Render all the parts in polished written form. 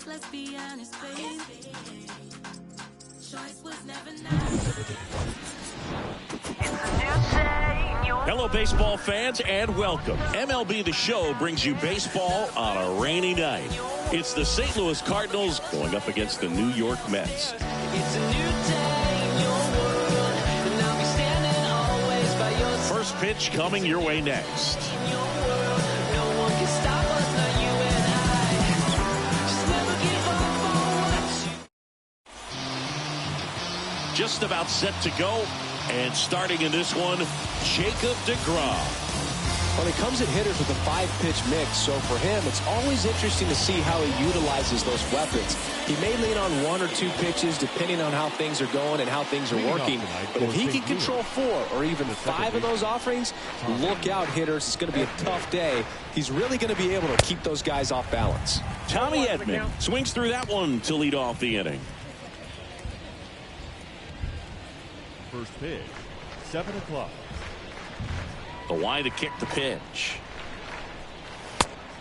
let's be honest, babe. Choice was never nice. Hello, baseball fans, and welcome. MLB The Show brings you baseball on a rainy night. It's the St. Louis Cardinals going up against the New York Mets. It's a new day in your world, and I'll be standing always by your side. First pitch coming your way next. In your world, no one can stop us, not you and I. Just never give up on what you. Just about set to go, and starting in this one, Jacob deGrom. Well, he comes at hitters with a 5-pitch mix, so for him, it's always interesting to see how he utilizes those weapons. He may lean on 1 or 2 pitches, depending on how things are going and how things are working. But if he can control 4 or even 5 of those offerings, look out, hitters. It's going to be a tough day. He's really going to be able to keep those guys off balance. Tommy Edman swings through that one to lead off the inning. First pitch, 7 o'clock. The wide to kick the pitch.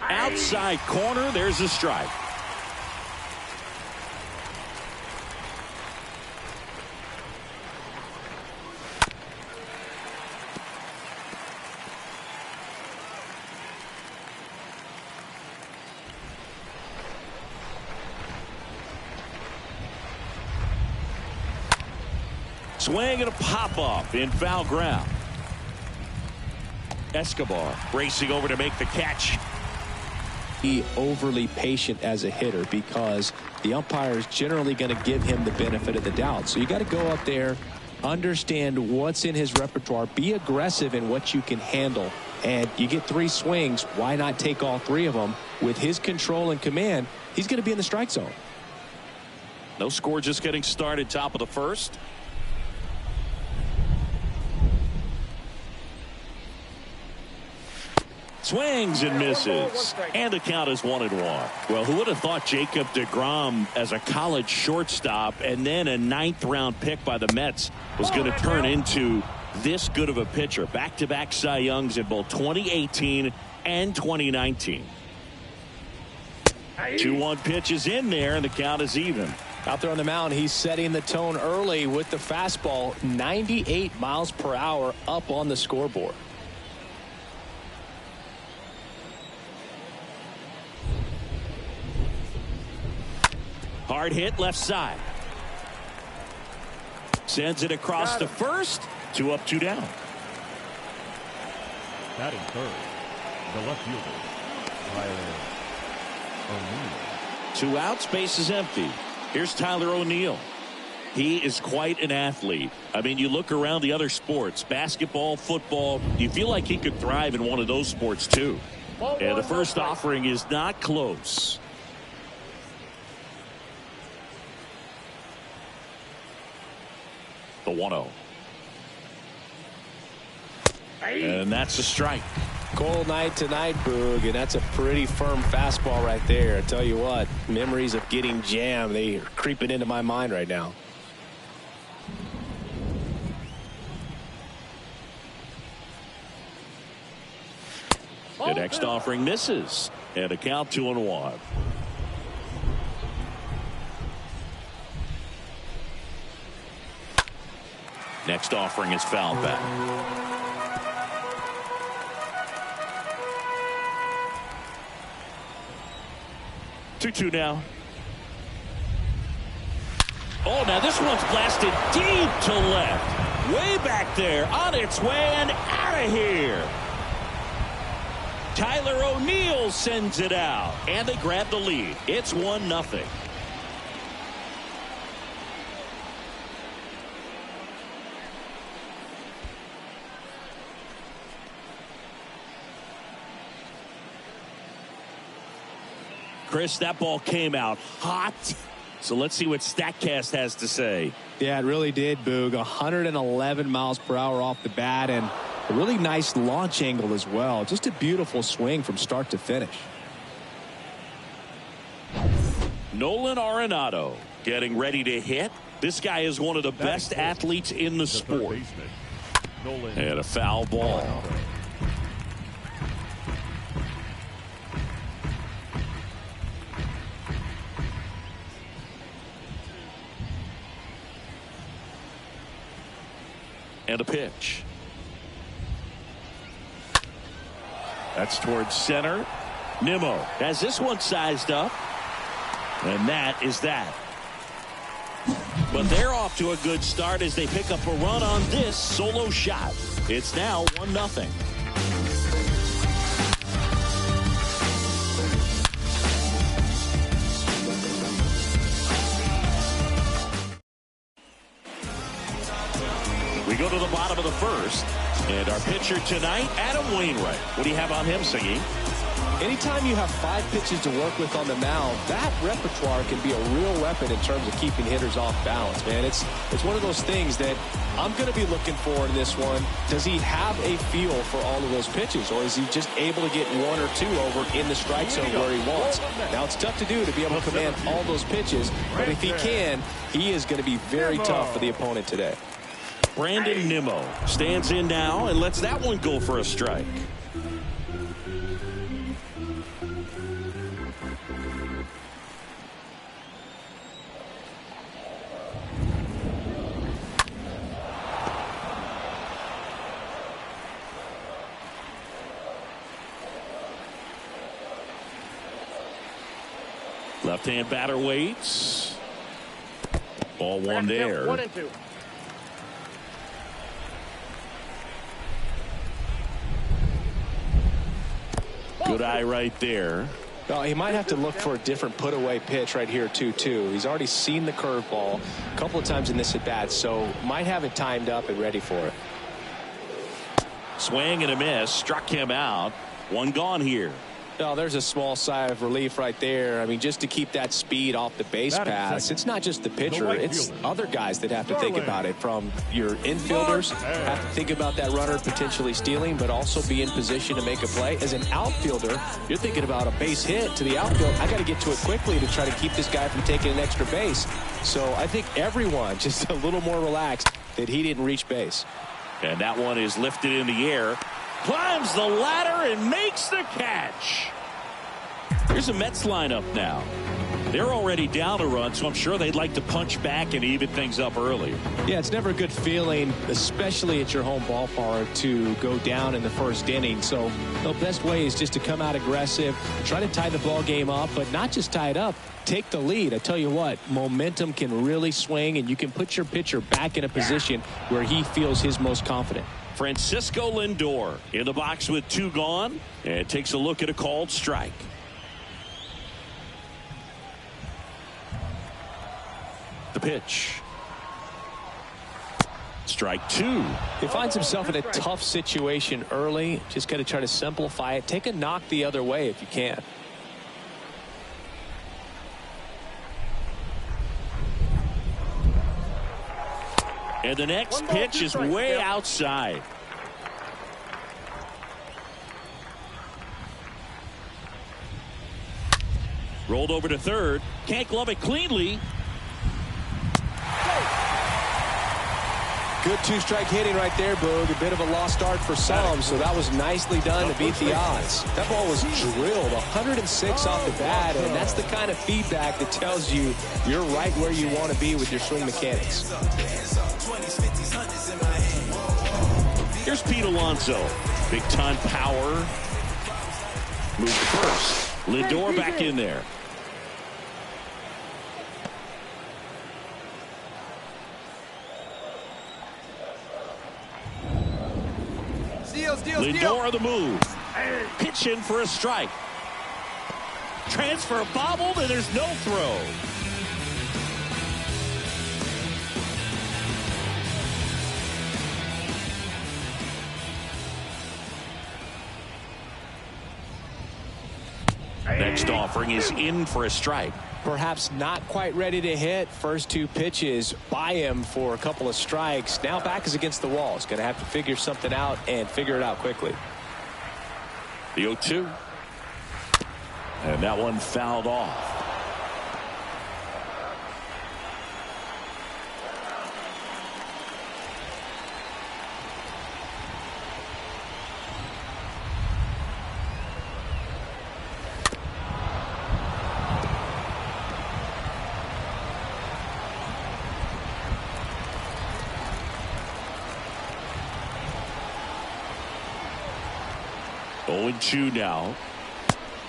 Outside corner, there's a strike. Swing and a pop-up in foul ground. Escobar racing over to make the catch. Be overly patient as a hitter because the umpire is generally going to give him the benefit of the doubt. So you got to go up there, understand what's in his repertoire, be aggressive in what you can handle. And you get 3 swings, why not take all 3 of them? With his control and command, he's going to be in the strike zone. No score, just getting started, top of the first. Swings and misses, and the count is 1-1. Well, who would have thought Jacob deGrom as a college shortstop and then a 9th-round pick by the Mets was going to turn into this good of a pitcher? Back-to-back Cy Youngs in both 2018 and 2019. 2-1 pitch is in there, and the count is even. Out there on the mound, he's setting the tone early with the fastball, 98 miles per hour up on the scoreboard. Hard hit left side. Sends it across to first. 2 up, 2 down. Batting third, the left fielder, Tyler O'Neill. 2 outs, base is empty. Here's Tyler O'Neill. He is quite an athlete. I mean, you look around the other sports, basketball, football, you feel like he could thrive in one of those sports too. And the first offering is not close. The 1-0. And that's a strike. Cold night tonight, Boog, and that's a pretty firm fastball right there. I tell you what, memories of getting jammed, they are creeping into my mind right now. The next offering misses, and a count 2-1. Next offering is fouled back. Two now. Oh, now this one's blasted deep to left. Way back there, on its way and out of here. Tyler O'Neill sends it out, and they grab the lead. It's 1-0. Chris, that ball came out hot. So let's see what StatCast has to say. Yeah, it really did, Boog. 111 miles per hour off the bat and a really nice launch angle as well. Just a beautiful swing from start to finish. Nolan Arenado getting ready to hit. This guy is one of the best athletes in the sport. And a foul ball. And the pitch. That's towards center. Nimmo has this one sized up. And that is that. But they're off to a good start as they pick up a run on this solo shot. It's now 1-0. We go to the bottom of the first. And our pitcher tonight, Adam Wainwright. What do you have on him, Singy? Anytime you have 5 pitches to work with on the mound, that repertoire can be a real weapon in terms of keeping hitters off balance, man. It's one of those things that I'm going to be looking for in this one. Does he have a feel for all of those pitches, or is he just able to get 1 or 2 over in the strike zone where he wants? Now, it's tough to do to be able to command all those pitches, but if he can, he is going to be very tough for the opponent today. Brandon Nimmo stands in now and lets that one go for a strike. Left-hand batter waits. Ball 1 there. 1-2. Good eye right there. Well, he might have to look for a different put-away pitch right here, too. He's already seen the curveball a couple of times in this at-bat, so might have it timed up and ready for it. Swing and a miss. Struck him out. 1 gone here. Oh, there's a small sigh of relief right there. I mean, just to keep that speed off the base paths. It's not just the pitcher. It's other guys that have to think about it. From your infielders have to think about that runner potentially stealing, but also be in position to make a play. As an outfielder, you're thinking about a base hit to the outfield. I got to get to it quickly to try to keep this guy from taking an extra base. So I think everyone just a little more relaxed that he didn't reach base. And that one is lifted in the air. Climbs the ladder and makes the catch. Here's a Mets lineup now. They're already down a run, so I'm sure they'd like to punch back and even things up early. Yeah, it's never a good feeling, especially at your home ballpark, to go down in the first inning. So the best way is just to come out aggressive, try to tie the ball game up, but not just tie it up, take the lead. I tell you what, momentum can really swing, and you can put your pitcher back in a position where he feels his most confident. Francisco Lindor in the box with 2 gone, and takes a look at a called strike. The pitch. Strike 2. He finds himself in a tough situation early. Just got to try to simplify it. Take a knock the other way if you can. And the next pitch is way outside. Rolled over to third. Can't glove it cleanly. Good 2-strike hitting right there, Boog. A bit of a lost start for some, so that was nicely done to beat the odds. That ball was drilled 106 off the bat, and that's the kind of feedback that tells you you're right where you want to be with your swing mechanics. Here's Pete Alonso. Big time power. Move to first. Lindor back in there. Lindor the move. Pitch in for a strike. Transfer bobbled, and there's no throw. Next offering is in for a strike. Perhaps not quite ready to hit. First 2 pitches by him for a couple of strikes. Now back is against the wall. He's going to have to figure something out and figure it out quickly. The 0-2. And that one fouled off. 0-2 now.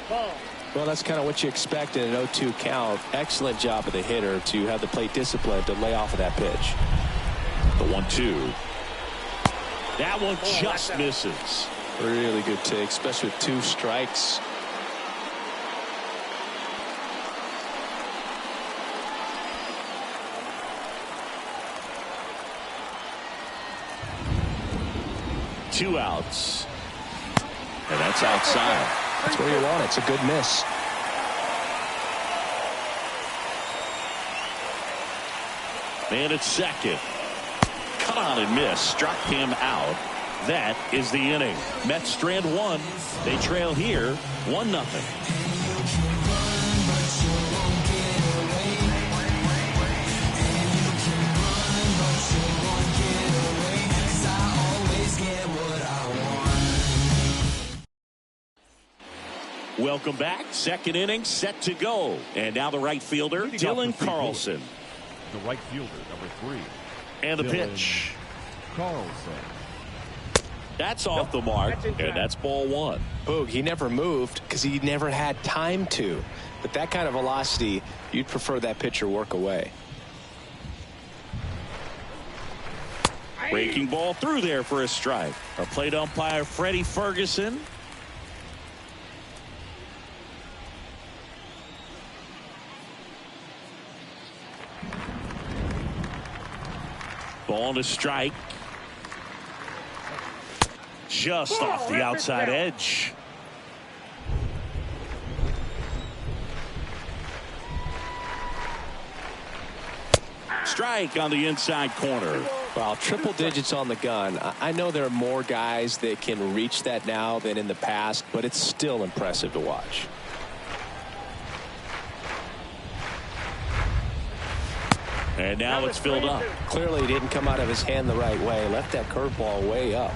Well, that's kind of what you expect in an 0-2 count. Excellent job of the hitter to have the plate discipline to lay off of that pitch. The 1-2. That one just misses. Really good take, especially with 2 strikes. Two outs. And that's outside. That's where you want it. It's a good miss. Man at second. Cut on and miss. Struck him out. That is the inning. Mets strand 1. They trail here 1-0. Welcome back. Second inning set to go. And now the right fielder, Dylan Carlson. The right fielder, number 3. And the Dylan pitch. Carlson. That's off the mark, and that's ball 1. Boog, he never moved because he never had time to. But that kind of velocity, you'd prefer that pitcher work away. Breaking ball through there for a strike. Our plate umpire, Freddie Ferguson. Ball to strike. Just off the outside edge. Strike on the inside corner. Well, triple digits on the gun. I know there are more guys that can reach that now than in the past, but it's still impressive to watch. And now it's filled up. Clearly he didn't come out of his hand the right way. Left that curveball way up.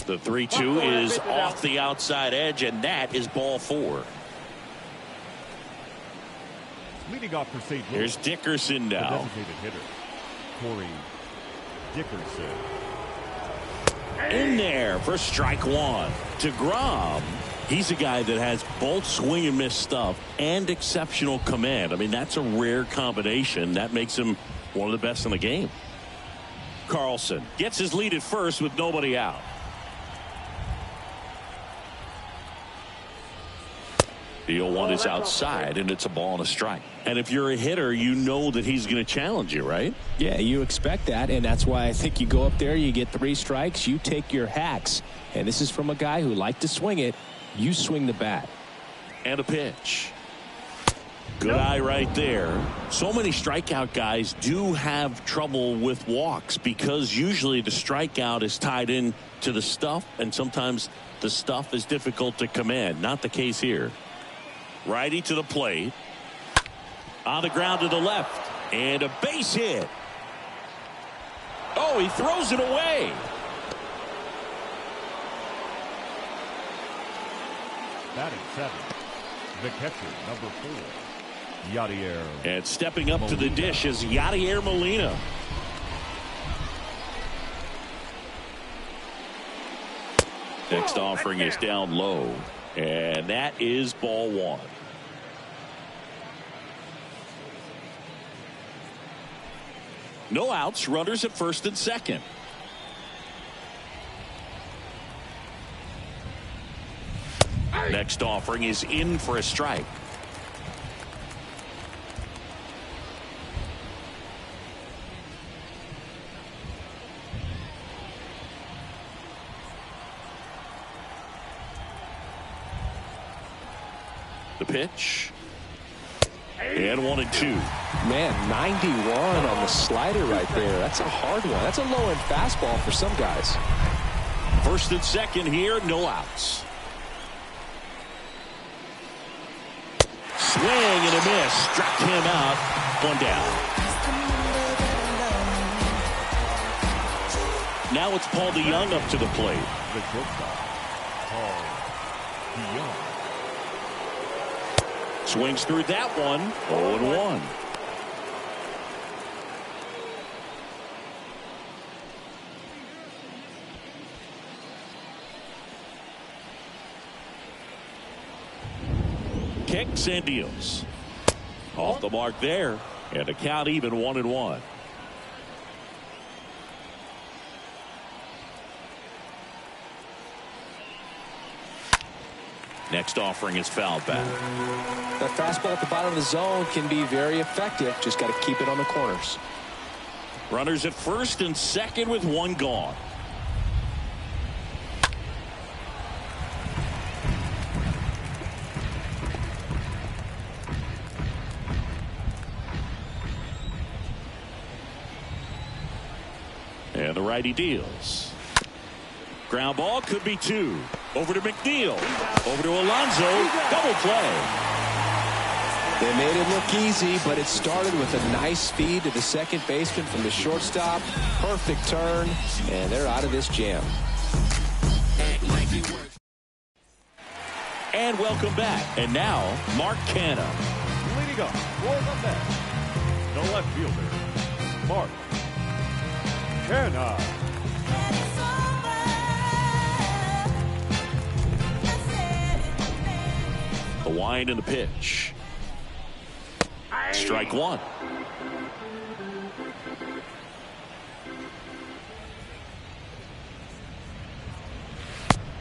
The 3-2 is off the outside edge, and that is ball 4. Leading off for St. Louis. Here's Dickerson The now. designated hitter, Corey Dickerson. In there for strike 1. DeGrom, he's a guy that has both swing and miss stuff and exceptional command. I mean, that's a rare combination. That makes him one of the best in the game. Carlson gets his lead at first with nobody out. The 0-1 is outside, and it's a ball and a strike. And if you're a hitter, you know that he's going to challenge you, right? Yeah, you expect that, and that's why I think you go up there, you get 3 strikes, you take your hacks. And this is from a guy who liked to swing it. You swing the bat. And a pitch. Good eye right there. So many strikeout guys do have trouble with walks because usually the strikeout is tied in to the stuff, and sometimes the stuff is difficult to command. Not the case here. Righty to the plate. On the ground to the left. And a base hit. Oh, he throws it away. Batting 7th, the catcher, number 4, Yadier. And stepping up to the dish is Yadier Molina. Next offering is down low. And that is ball 1. No outs, runners at first and second. Next offering is in for a strike. The pitch. And 1-2. Man, 91 on the slider right there. That's a hard one. That's a low-end fastball for some guys. First and second here, no outs. Swing and a miss. Struck him out. 1 down. Now it's Paul DeYoung up to the plate. The shortstop, Paul DeYoung. Swings through that one. 0-1. Kicks and deals. Off the mark there. And a count even 1-1. Next offering is fouled back. That fastball at the bottom of the zone can be very effective. Just got to keep it on the corners. Runners at first and second with one gone. And the righty deals. Ground ball could be two. Over to McNeil. Over to Alonso. Double play. They made it look easy, but it started with a nice feed to the second baseman from the shortstop. Perfect turn, and they're out of this jam. And welcome back. And now, Mark Canha. Leading up for the Mets, the left fielder, Mark Canha. The wind and the pitch. Strike one.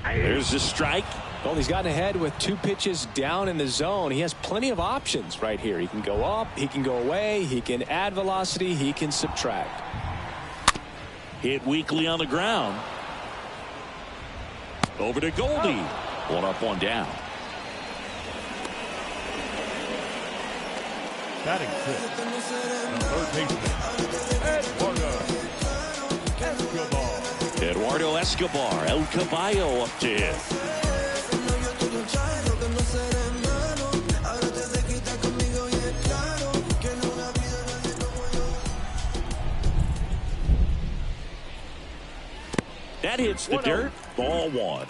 There's the strike. Well, he's gotten ahead with 2 pitches down in the zone. He has plenty of options right here. He can go up, he can go away, he can add velocity, he can subtract. Hit weakly on the ground. Over to Goldie. One up, one down. Batting fifth, the third baseman, Eduardo Escobar. El Caballo up to hit. That hits the dirt. Ball one.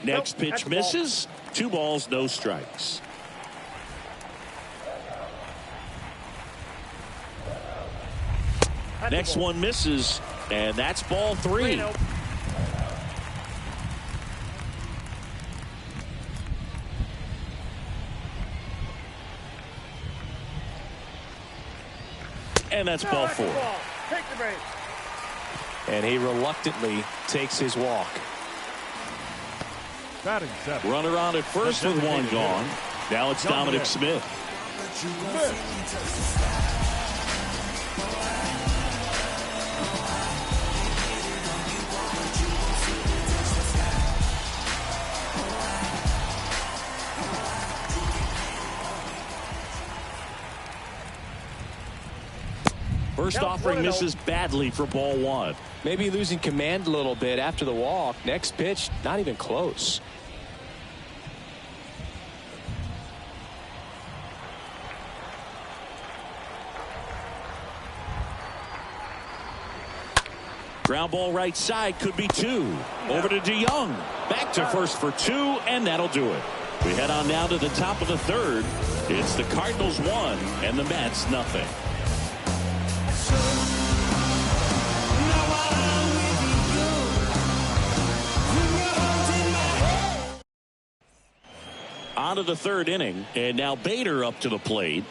Next pitch misses. 2 balls, no strikes. Next one misses, and that's ball 3. And that's ball 4. And he reluctantly takes his walk. batting seventh. Runner on at first with one gone. Now it's Dominic Smith. First offering misses badly for ball one. Maybe losing command a little bit after the walk. Next pitch, not even close. Ground ball right side, could be 2. Over to DeYoung. Back to first for 2, and that'll do it. We head on now to the top of the third. It's the Cardinals 1 and the Mets nothing. On to the third inning, and now Bader up to the plate.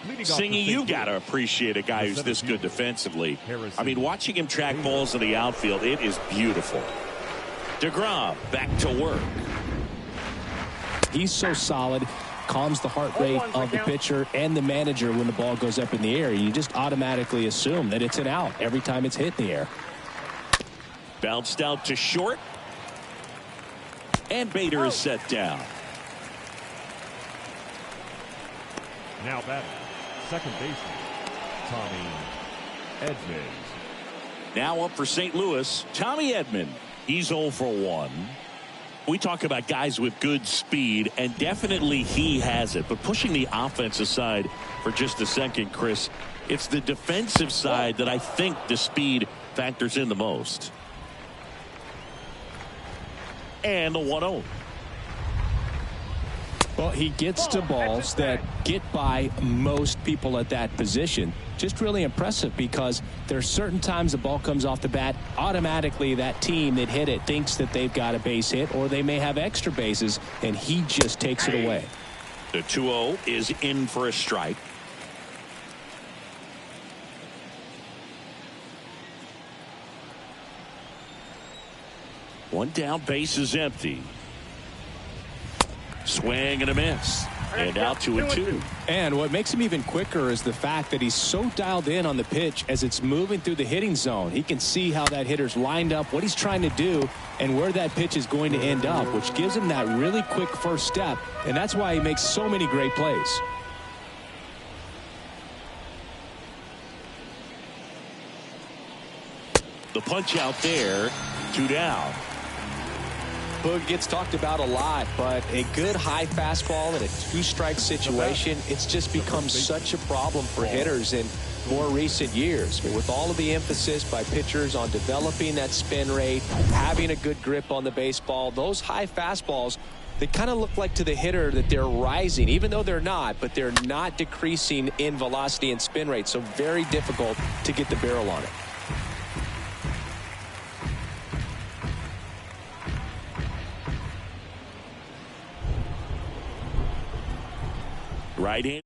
Singy, you got to appreciate a guy who's this good defensively. I mean, watching him track balls in the outfield, it is beautiful. DeGrom back to work. He's so solid, calms the heart rate of the pitcher and the manager when the ball goes up in the air. You just automatically assume that it's an out every time it's hit in the air. Bounced out to short. And Bader is set down. Now batting, second baseman, Tommy Edman. Now up for St. Louis, Tommy Edman. He's 0 for 1. We talk about guys with good speed, and definitely he has it. But pushing the offense aside for just a second, Chris, it's the defensive side that I think the speed factors in the most. And the 1-0. Well, he gets to balls that get by most people at that position. Just really impressive because there are certain times the ball comes off the bat, automatically that team that hit it thinks that they've got a base hit or they may have extra bases, and he just takes it away. The 2-0 is in for a strike. One down, base is empty. Swing and a miss. And out 2-2. And what makes him even quicker is the fact that he's so dialed in on the pitch as it's moving through the hitting zone. He can see how that hitter's lined up, what he's trying to do, and where that pitch is going to end up, which gives him that really quick first step. And that's why he makes so many great plays. The punch out there, 2 down. Boog gets talked about a lot, but a good high fastball in a 2-strike situation, it's just become such a problem for hitters in more recent years. With all of the emphasis by pitchers on developing that spin rate, having a good grip on the baseball, those high fastballs, they kind of look like to the hitter that they're rising, even though they're not, but they're not decreasing in velocity and spin rate, so very difficult to get the barrel on it. Right in.